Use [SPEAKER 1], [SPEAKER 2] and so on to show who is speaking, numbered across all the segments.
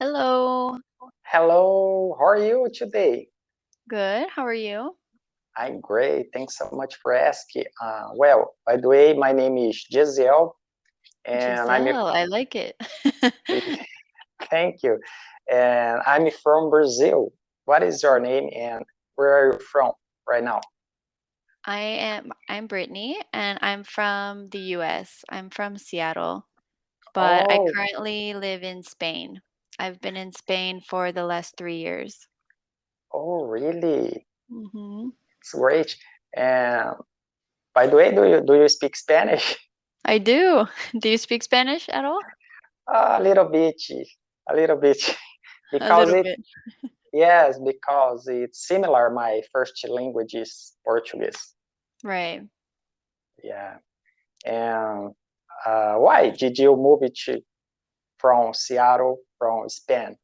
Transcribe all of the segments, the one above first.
[SPEAKER 1] Hello.
[SPEAKER 2] Hello, how are you today?
[SPEAKER 1] Good. How are you?
[SPEAKER 2] I'm great. Thanks so much for asking. Well, by the way, my name is Giselle, and
[SPEAKER 1] Giselle, I like it.
[SPEAKER 2] thank you. And I'm from Brazil. What is your name and where are you from right now?
[SPEAKER 1] I'm Brittany and I'm from the US. I'm from Seattle, but I
[SPEAKER 2] Oh,
[SPEAKER 1] currently live in Spain. I've been in Spain for the last 3 years.
[SPEAKER 2] oh, really?
[SPEAKER 1] hmm
[SPEAKER 2] It's great. And by the way, do you speak Spanish?
[SPEAKER 1] I do. Do you speak Spanish at all?
[SPEAKER 2] A little bit, a little bit,
[SPEAKER 1] A
[SPEAKER 2] because
[SPEAKER 1] little
[SPEAKER 2] it
[SPEAKER 1] bit.
[SPEAKER 2] yes, because it's similar. My first language is Portuguese.
[SPEAKER 1] Right.
[SPEAKER 2] Yeah. And why did you move it from Seattle, from Spain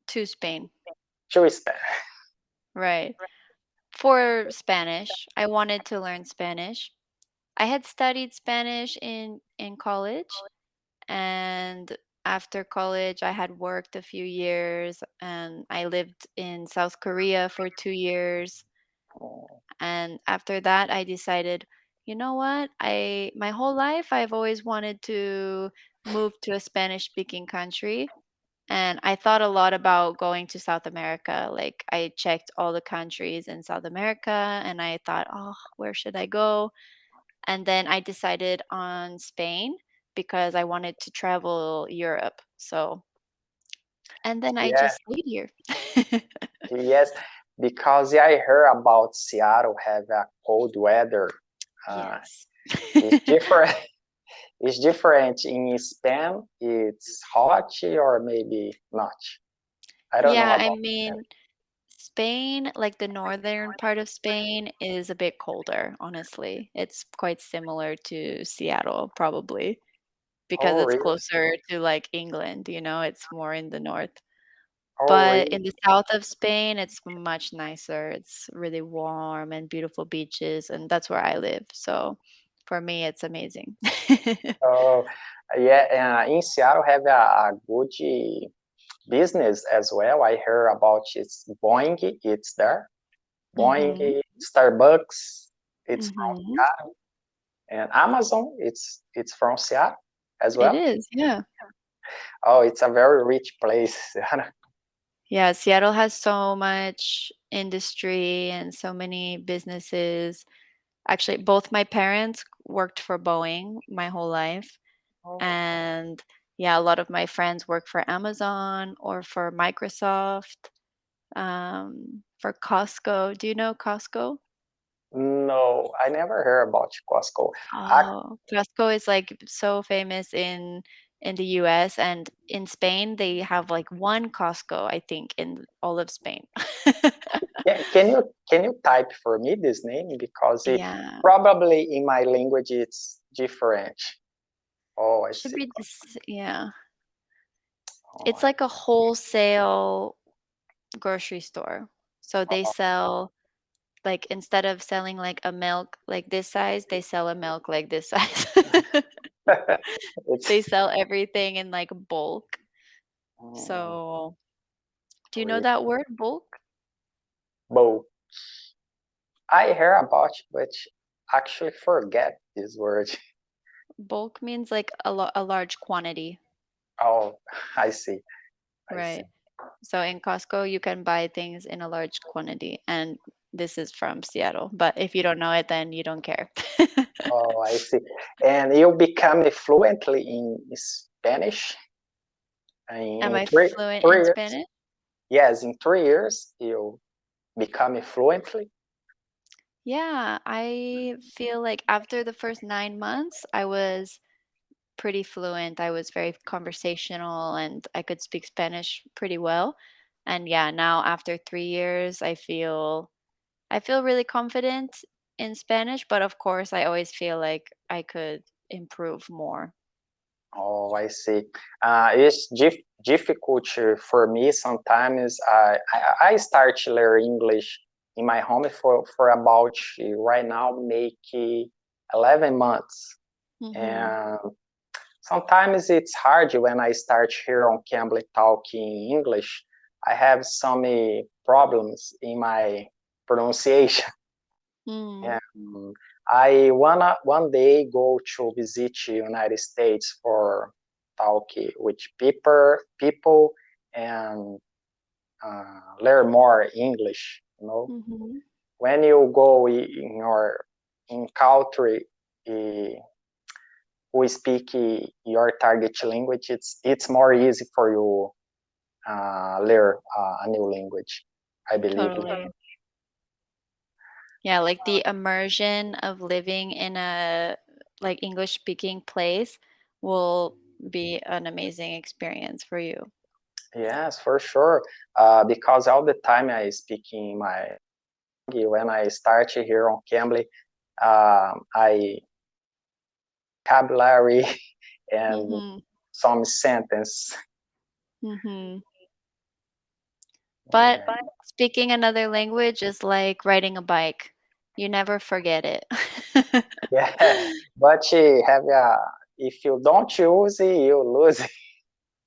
[SPEAKER 1] To Spain.
[SPEAKER 2] to Spain?
[SPEAKER 1] Right. For Spanish, I wanted to learn Spanish. I had studied Spanish in college. And after college, I had worked a few years and I lived in South Korea for 2 years.
[SPEAKER 2] Oh,
[SPEAKER 1] And after that, I decided, you know what? My whole life, I've always wanted to move to a Spanish speaking country. And I thought a lot about going to South America. Like, I checked all the countries in South America and I thought, oh, where should I go? And then I decided on Spain because I wanted to travel Europe. So, and then I
[SPEAKER 2] yeah,
[SPEAKER 1] just stayed here.
[SPEAKER 2] yes, because yeah, I heard about Seattle have a cold weather. Uh,
[SPEAKER 1] Yes.
[SPEAKER 2] it's different. It's different in Spain. It's hot or maybe not. I don't know
[SPEAKER 1] Yeah, I
[SPEAKER 2] about that.
[SPEAKER 1] mean, Spain, like the northern part of Spain, is a bit colder, honestly. It's quite similar to Seattle, probably, because
[SPEAKER 2] Oh,
[SPEAKER 1] it's
[SPEAKER 2] really?
[SPEAKER 1] closer to like England, it's more in the north.
[SPEAKER 2] Oh,
[SPEAKER 1] But
[SPEAKER 2] really?
[SPEAKER 1] in the south of Spain, it's much nicer. It's really warm and beautiful beaches, and that's where I live. So for me, it's amazing.
[SPEAKER 2] Oh, yeah. In Seattle have a good business as well. I heard about it's Boeing. It's there. Boeing,
[SPEAKER 1] Mhm.
[SPEAKER 2] Starbucks. It's from
[SPEAKER 1] Mhm.
[SPEAKER 2] Seattle, and Amazon. It's from Seattle as
[SPEAKER 1] It
[SPEAKER 2] well.
[SPEAKER 1] is, yeah.
[SPEAKER 2] Oh, it's a very rich place.
[SPEAKER 1] Yeah, Seattle has so much industry and so many businesses. Actually, both my parents worked for Boeing my whole life.
[SPEAKER 2] Oh,
[SPEAKER 1] And yeah, a lot of my friends work for Amazon or for Microsoft, for Costco. Do you know Costco?
[SPEAKER 2] no, I never heard about Costco. I,
[SPEAKER 1] Oh, Costco is like so famous in the US, and in Spain they have like one Costco, I think, in all of Spain.
[SPEAKER 2] can you type for me this name because it
[SPEAKER 1] Yeah.
[SPEAKER 2] probably in my language it's different. Oh, I
[SPEAKER 1] Should
[SPEAKER 2] see.
[SPEAKER 1] be this, yeah.
[SPEAKER 2] Oh,
[SPEAKER 1] It's like a wholesale grocery store. So they sell like instead of selling like a milk like this size, they sell a milk like this size.
[SPEAKER 2] it's
[SPEAKER 1] They sell everything in like bulk.
[SPEAKER 2] oh,
[SPEAKER 1] So, do you know
[SPEAKER 2] really
[SPEAKER 1] that word, bulk?
[SPEAKER 2] both. I hear about it, but actually forget this word.
[SPEAKER 1] Bulk means like a large quantity,
[SPEAKER 2] Oh, I see. I see.
[SPEAKER 1] right? So in Costco, you can buy things in a large quantity, and this is from Seattle. But if you don't know it, then you don't care.
[SPEAKER 2] Oh, I see. And you become fluently in Spanish
[SPEAKER 1] Am
[SPEAKER 2] in
[SPEAKER 1] I
[SPEAKER 2] three
[SPEAKER 1] fluent
[SPEAKER 2] three
[SPEAKER 1] in
[SPEAKER 2] years.
[SPEAKER 1] Spanish?
[SPEAKER 2] Yes, in 3 years you become fluently.
[SPEAKER 1] Yeah, I feel like after the first 9 months, I was pretty fluent. I was very conversational and I could speak Spanish pretty well. And yeah, now after 3 years, I feel really confident in Spanish, but of course, I always feel like I could improve more.
[SPEAKER 2] Oh, I see. It's difficult for me sometimes. I start to learn English in my home for about right now make 11 months,
[SPEAKER 1] Mhm.
[SPEAKER 2] and sometimes it's hard when I start here on Cambly talking English. I have some problems in my pronunciation.
[SPEAKER 1] Mm.
[SPEAKER 2] And I wanna one day go to visit United States for talk with people and learn more English. You know,
[SPEAKER 1] Mhm.
[SPEAKER 2] when you go in your in country who speak your target language, it's more easy for you learn a new language. I believe.
[SPEAKER 1] Totally. Yeah, like the immersion of living in a like English speaking place will be an amazing experience for you.
[SPEAKER 2] Yes, for sure. Because all the time I speak in my when I start here on Cambly, I vocabulary and
[SPEAKER 1] Mhm.
[SPEAKER 2] some sentence.
[SPEAKER 1] Mhm. But
[SPEAKER 2] Yeah,
[SPEAKER 1] speaking another language is like riding a bike. You never forget it.
[SPEAKER 2] yeah. But have if you don't use it, you lose it.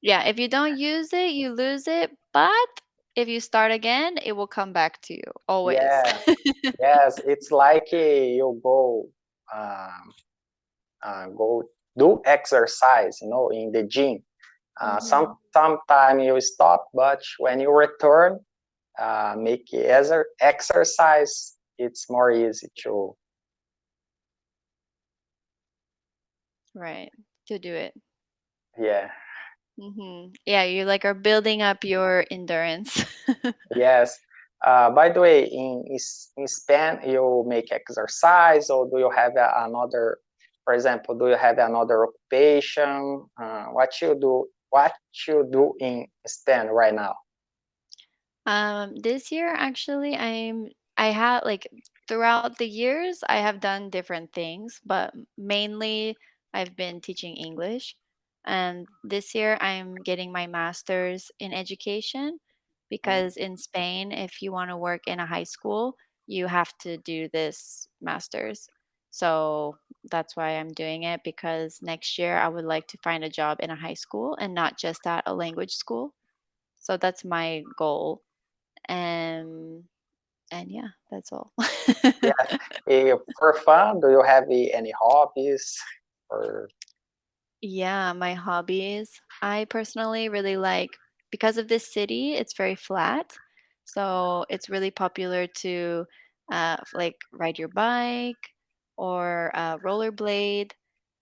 [SPEAKER 1] Yeah, if you don't use it, you lose it, but if you start again, it will come back to you always.
[SPEAKER 2] Yeah, yes. It's like you um, go do exercise, in the gym.
[SPEAKER 1] Mhm.
[SPEAKER 2] Sometime you stop, but when you return, make exercise. It's more easy to.
[SPEAKER 1] Right. To do it.
[SPEAKER 2] Yeah.
[SPEAKER 1] Yeah, you like are building up your endurance.
[SPEAKER 2] Yes. By the way, in Spain, you make exercise, or do you have another? For example, do you have another occupation? What you do? What you do in Spain right now?
[SPEAKER 1] This year actually I have like throughout the years I have done different things, but mainly I've been teaching English. And this year I'm getting my master's in education because in Spain, if you want to work in a high school, you have to do this master's. So that's why I'm doing it because next year I would like to find a job in a high school and not just at a language school. So that's my goal. Um, and yeah, that's all.
[SPEAKER 2] Yeah. For fun, do you have any hobbies? Or
[SPEAKER 1] Yeah, my hobbies. I personally really like because of this city, it's very flat. So it's really popular to like ride your bike or rollerblade,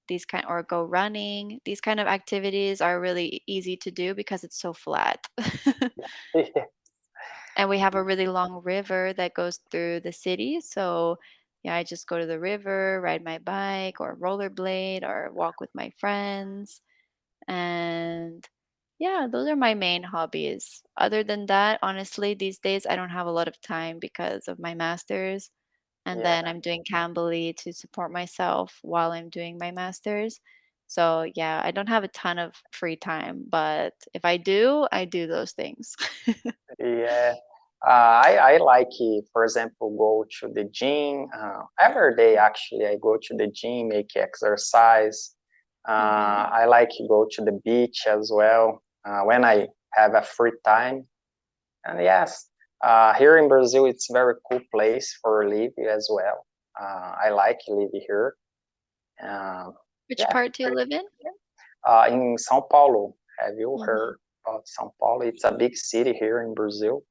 [SPEAKER 1] these kind or go running. These kind of activities are really easy to do because it's so flat. And we have a really long river that goes through the city. So, yeah, I just go to the river, ride my bike, or rollerblade, or walk with my friends. And yeah, those are my main hobbies. Other than that, honestly, these days I don't have a lot of time because of my master's. And then
[SPEAKER 2] yeah,
[SPEAKER 1] I'm doing cambly to support myself while I'm doing my master's. So, yeah, I don't have a ton of free time, but if I do those things.
[SPEAKER 2] yeah. I like, for example, go to the gym. Every day, actually, I go to the gym, make exercise.
[SPEAKER 1] Mhm.
[SPEAKER 2] I like to go to the beach as well when I have a free time. And yes, here in Brazil, it's a very cool place for live as well. I like live here. Uh,
[SPEAKER 1] Which
[SPEAKER 2] yeah,
[SPEAKER 1] part do you live in?
[SPEAKER 2] in São Paulo. Have you
[SPEAKER 1] Mhm.
[SPEAKER 2] heard about São Paulo? It's a big city here in Brazil.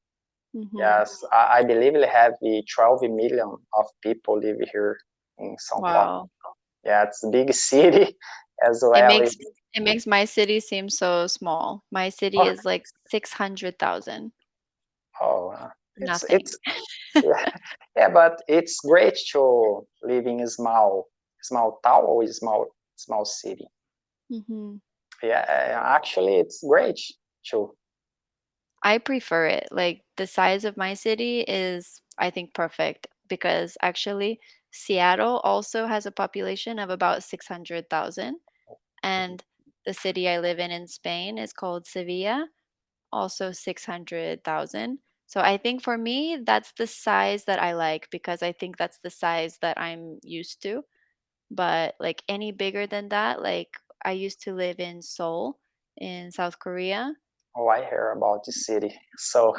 [SPEAKER 1] Mhm.
[SPEAKER 2] Yes, I believe they have 12 million of people live here in São Paulo.
[SPEAKER 1] Wow.
[SPEAKER 2] Yeah, it's a big city as
[SPEAKER 1] It
[SPEAKER 2] well.
[SPEAKER 1] makes it makes my city seem so small. My city
[SPEAKER 2] Oh,
[SPEAKER 1] is like 600,000.
[SPEAKER 2] oh,
[SPEAKER 1] Nothing.
[SPEAKER 2] it's yeah, yeah, but it's great to live in a small town or a small city.
[SPEAKER 1] Mhm.
[SPEAKER 2] Yeah, actually, it's great too.
[SPEAKER 1] I prefer it. Like the size of my city is I think perfect because actually Seattle also has a population of about 600,000 and the city I live in Spain is called Sevilla, also 600,000. So I think for me, that's the size that I like because I think that's the size that I'm used to. But like any bigger than that, like I used to live in Seoul in South Korea.
[SPEAKER 2] Oh, I hear about the city. So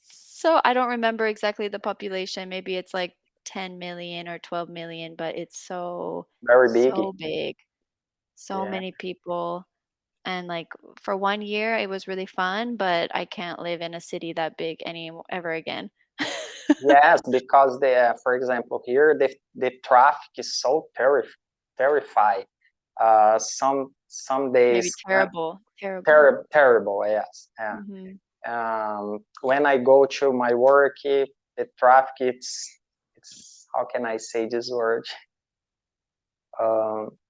[SPEAKER 1] So I don't remember exactly the population. Maybe it's like 10 million or 12 million, but it's
[SPEAKER 2] very big.
[SPEAKER 1] so big. So
[SPEAKER 2] Yeah.
[SPEAKER 1] many people. And like for 1 year, it was really fun, but I can't live in a city that big any ever again.
[SPEAKER 2] Yes, because for example, here the traffic is so terrifying. Some
[SPEAKER 1] Maybe
[SPEAKER 2] days
[SPEAKER 1] terrible, terrible.
[SPEAKER 2] terrible. Yes.
[SPEAKER 1] Mhm.
[SPEAKER 2] When I go to my work, the traffic it's how can I say this word?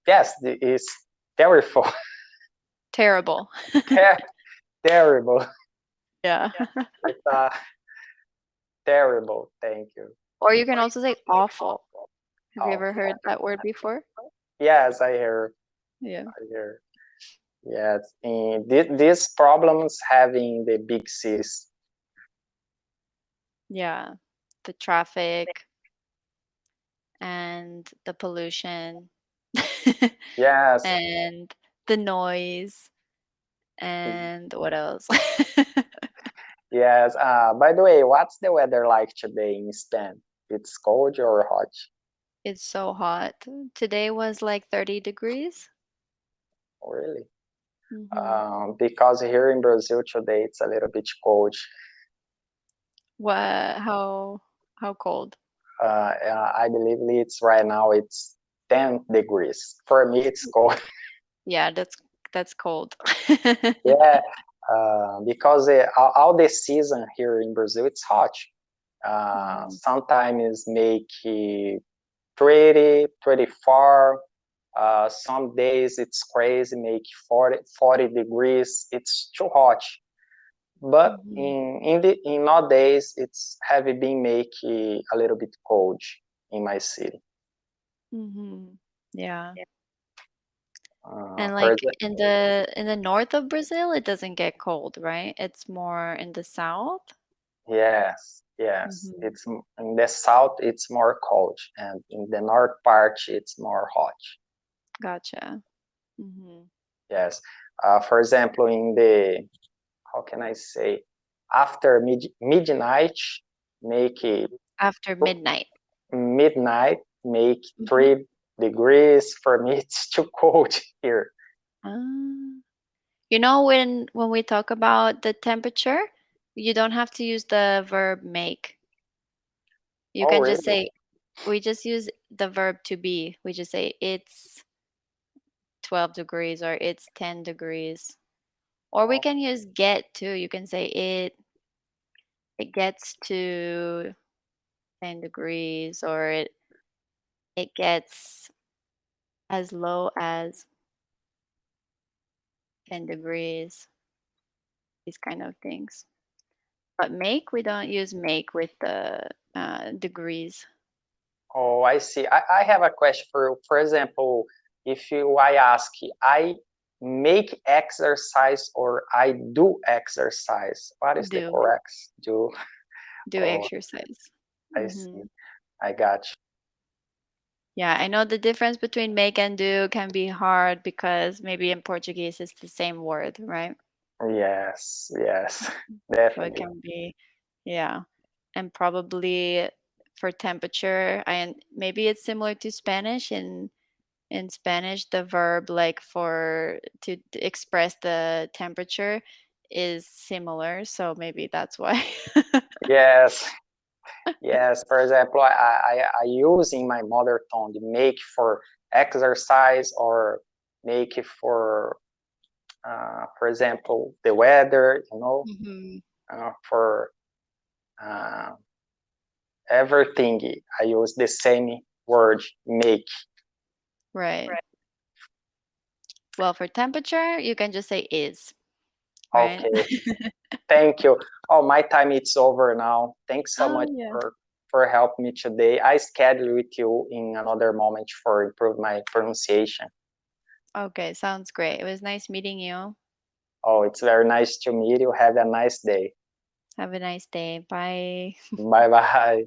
[SPEAKER 2] Yes, it's terrible,
[SPEAKER 1] Terrible.
[SPEAKER 2] terrible.
[SPEAKER 1] Yeah.
[SPEAKER 2] It's terrible. Thank you.
[SPEAKER 1] Or you can also say awful. Have you
[SPEAKER 2] Oh,
[SPEAKER 1] ever heard that word before?
[SPEAKER 2] yes, I hear.
[SPEAKER 1] Yeah.
[SPEAKER 2] I hear. Yes, and these problems having the big cities.
[SPEAKER 1] Yeah. The traffic and the pollution
[SPEAKER 2] Yes,
[SPEAKER 1] and the noise and what else?
[SPEAKER 2] yes. By the way, what's the weather like today in Spain? It's cold or hot?
[SPEAKER 1] It's so hot. Today was like 30 degrees.
[SPEAKER 2] Really?
[SPEAKER 1] Mhm.
[SPEAKER 2] Because here in Brazil today it's a little bit cold.
[SPEAKER 1] What how cold?
[SPEAKER 2] I believe it's right now it's 10 degrees. For me, it's cold.
[SPEAKER 1] Yeah, that's cold.
[SPEAKER 2] Yeah, because all the season here in Brazil it's hot.
[SPEAKER 1] Mhm.
[SPEAKER 2] Sometimes make 30, 34. Some days it's crazy, make 40 degrees. It's too hot. But
[SPEAKER 1] Mhm.
[SPEAKER 2] in nowadays, it's have been make a little bit cold in my city.
[SPEAKER 1] Mhm. Yeah.
[SPEAKER 2] Uh,
[SPEAKER 1] And
[SPEAKER 2] for
[SPEAKER 1] like
[SPEAKER 2] example,
[SPEAKER 1] in the north of Brazil, it doesn't get cold, right? It's more in the south.
[SPEAKER 2] yes, yes.
[SPEAKER 1] Mhm.
[SPEAKER 2] In the south, it's more cold, and in the north part, it's more hot.
[SPEAKER 1] Gotcha. Mhm.
[SPEAKER 2] Yes. For example, in the how can I say after midnight, make it
[SPEAKER 1] After midnight.
[SPEAKER 2] midnight, make
[SPEAKER 1] Mhm.
[SPEAKER 2] 3 degrees. For me, it's too cold here.
[SPEAKER 1] Ah. You know, when we talk about the temperature, you don't have to use the verb make. You
[SPEAKER 2] Oh,
[SPEAKER 1] can just
[SPEAKER 2] really?
[SPEAKER 1] say we just use the verb to be. We just say it's 12 degrees or it's 10 degrees. Or we
[SPEAKER 2] Oh,
[SPEAKER 1] can use get too. You can say it gets to 10 degrees or it gets as low as 10 degrees, these kind of things. But make, we don't use make with the degrees.
[SPEAKER 2] oh, I see. I have a question for you. For example, if you I ask, I make exercise or I do exercise, what is the
[SPEAKER 1] Do
[SPEAKER 2] correct do?
[SPEAKER 1] do
[SPEAKER 2] Oh,
[SPEAKER 1] exercise.
[SPEAKER 2] I
[SPEAKER 1] Hmm.
[SPEAKER 2] see. I got
[SPEAKER 1] Yeah, I know the difference between make and do can be hard because maybe in Portuguese it's the same word, right?
[SPEAKER 2] you. Yes, yes,
[SPEAKER 1] So it
[SPEAKER 2] definitely.
[SPEAKER 1] can be, yeah. And probably for temperature, and maybe it's similar to Spanish. In Spanish, the verb like for to express the temperature is similar, so maybe that's why.
[SPEAKER 2] Yes, yes. For example, I use in my mother tongue make for exercise or make it for example, the weather,
[SPEAKER 1] Mhm.
[SPEAKER 2] for uh, everything. I use the same word make.
[SPEAKER 1] Right. Well, for temperature, you can just say is, right?
[SPEAKER 2] Okay, thank you. Oh, my time is over now. Thanks so
[SPEAKER 1] Oh,
[SPEAKER 2] much
[SPEAKER 1] yeah.
[SPEAKER 2] for helping me today. I schedule with you in another moment for improve my pronunciation.
[SPEAKER 1] Okay, sounds great. It was nice meeting you.
[SPEAKER 2] Oh, it's very nice to meet you. Have a nice day.
[SPEAKER 1] Have a nice day. Bye.
[SPEAKER 2] Bye bye.